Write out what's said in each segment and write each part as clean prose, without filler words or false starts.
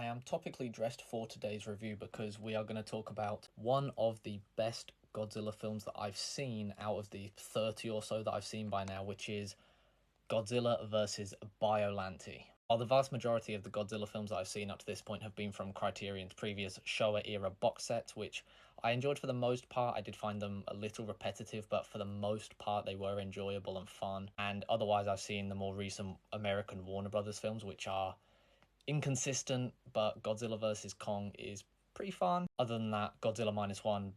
I am topically dressed for today's review because we are going to talk about one of the best Godzilla films that I've seen out of the 30 or so that I've seen by now, which is Godzilla vs. Biollante. While the vast majority of the Godzilla films that I've seen up to this point have been from Criterion's previous Showa era box sets, which I enjoyed for the most part. I did find them a little repetitive, but for the most part they were enjoyable and fun. And otherwise I've seen the more recent American Warner Brothers films, which are inconsistent, but Godzilla vs. Kong is pretty fun. Other than that, Godzilla Minus One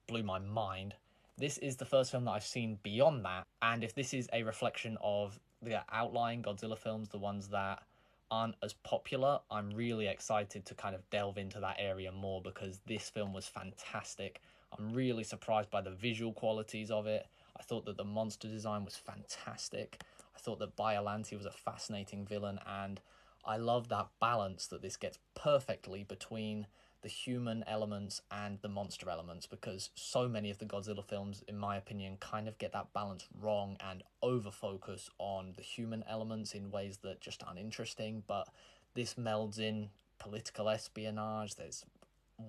blew my mind. This is the first film that I've seen beyond that, and if this is a reflection of the outlying Godzilla films, the ones that aren't as popular, I'm really excited to kind of delve into that area more because this film was fantastic. I'm really surprised by the visual qualities of it. I thought that the monster design was fantastic. I thought that Biollante was a fascinating villain, and I love that balance that this gets perfectly between the human elements and the monster elements, because so many of the Godzilla films, in my opinion, kind of get that balance wrong and over focus on the human elements in ways that just aren't interesting. But this melds in political espionage, there's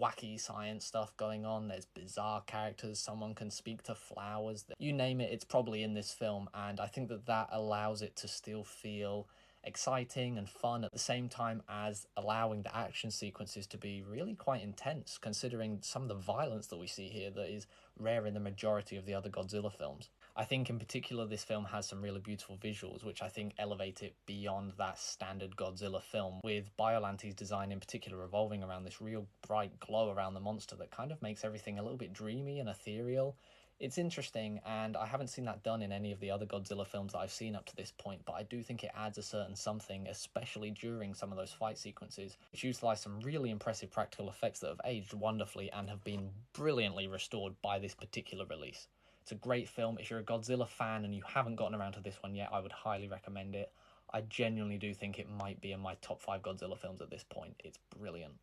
wacky science stuff going on, there's bizarre characters, someone can speak to flowers, you name it, it's probably in this film, and I think that that allows it to still feel exciting and fun at the same time as allowing the action sequences to be really quite intense, considering some of the violence that we see here that is rare in the majority of the other Godzilla films. I think in particular this film has some really beautiful visuals which I think elevate it beyond that standard Godzilla film, with Biollante's design in particular revolving around this real bright glow around the monster that kind of makes everything a little bit dreamy and ethereal. It's interesting, and I haven't seen that done in any of the other Godzilla films that I've seen up to this point, but I do think it adds a certain something, especially during some of those fight sequences, which utilise some really impressive practical effects that have aged wonderfully and have been brilliantly restored by this particular release. It's a great film. If you're a Godzilla fan and you haven't gotten around to this one yet, I would highly recommend it. I genuinely do think it might be in my top 5 Godzilla films at this point. It's brilliant.